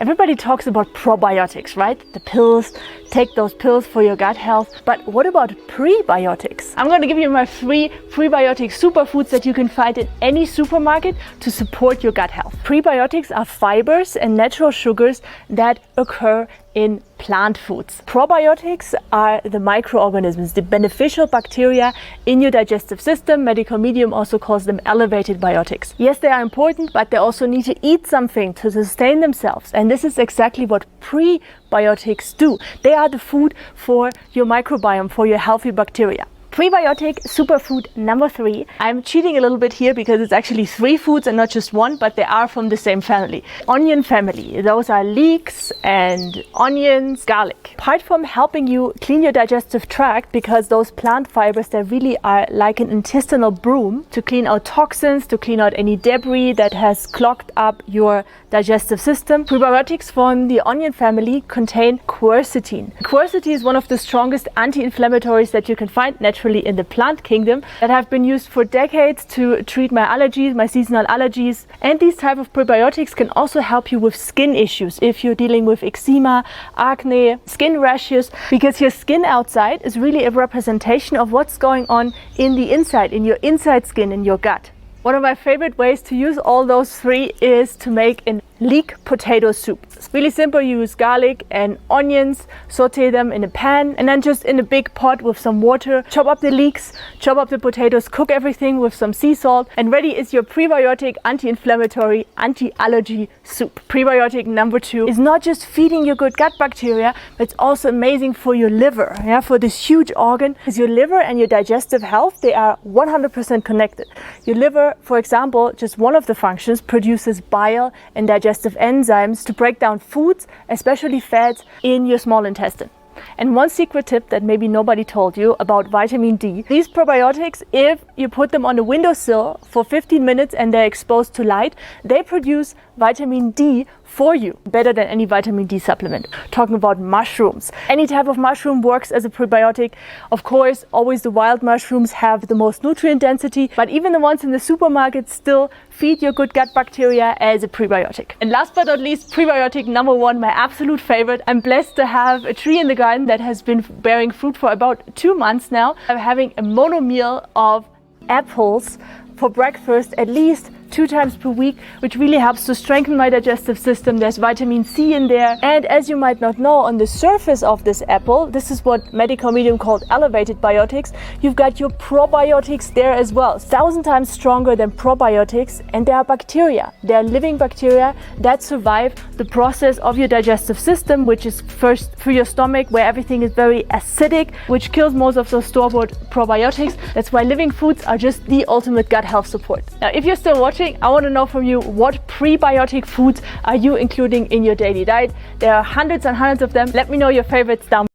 Everybody talks about probiotics, right? The pills, take those pills for your gut health. But what about prebiotics? I'm going to give you my 3 prebiotic superfoods that you can find in any supermarket to support your gut health. Prebiotics are fibers and natural sugars that occur in plant foods. Probiotics are the microorganisms, the beneficial bacteria in your digestive system. Microbiome also calls them elevated biotics. Yes, they are important, but they also need to eat something to sustain themselves. And this is exactly what prebiotics do. They are the food for your microbiome, for your healthy bacteria. Prebiotic superfood number 3. I'm cheating a little bit here because it's actually 3 foods and not just 1, but they are from the same family. Onion family. Those are leeks and onions, garlic. Apart from helping you clean your digestive tract, because those plant fibers, they really are like an intestinal broom to clean out toxins, to clean out any debris that has clogged up your digestive system. Prebiotics from the onion family contain quercetin. Quercetin is one of the strongest anti-inflammatories that you can find naturally in the plant kingdom that have been used for decades to treat my allergies, my seasonal allergies. And these type of prebiotics can also help you with skin issues if you're dealing with eczema, acne, skin rashes, because your skin outside is really a representation of what's going on in the inside, in your inside skin, in your gut. One of my favorite ways to use all those 3 is to make a leek potato soup. It's really simple. You use garlic and onions, saute them in a pan, and then just in a big pot with some water, chop up the leeks, chop up the potatoes, cook everything with some sea salt, and ready is your prebiotic, anti-inflammatory, anti-allergy soup. Prebiotic number 2 is not just feeding your good gut bacteria, but it's also amazing for your liver, for this huge organ. Because your liver and your digestive health, they are 100% connected. Your liver, for example, just one of the functions, produces bile and digestive enzymes to break down foods, especially fats, in your small intestine. And one secret tip that maybe nobody told you about vitamin D. These probiotics, if you put them on a windowsill for 15 minutes and they're exposed to light, they produce vitamin D for you, better than any vitamin D supplement. Talking about mushrooms. Any type of mushroom works as a prebiotic. Of course, always the wild mushrooms have the most nutrient density, but even the ones in the supermarket still feed your good gut bacteria as a prebiotic. And last but not least, prebiotic number 1, my absolute favorite. I'm blessed to have a tree in the garden that has been bearing fruit for about 2 months now. I'm having a mono meal of apples for breakfast at least 2 times per week, which really helps to strengthen my digestive system. There's vitamin C in there. And as you might not know, on the surface of this apple, this is what medical medium called elevated biotics, you've got your probiotics there as well. 1,000 times stronger than probiotics, and they are bacteria. They are living bacteria that survive the process of your digestive system, which is first through your stomach, where everything is very acidic, which kills most of those store-bought probiotics. That's why living foods are just the ultimate gut health support. Now, if you're still watching, I want to know from you, what prebiotic foods are you including in your daily diet? There are hundreds and hundreds of them. Let me know your favorites down below.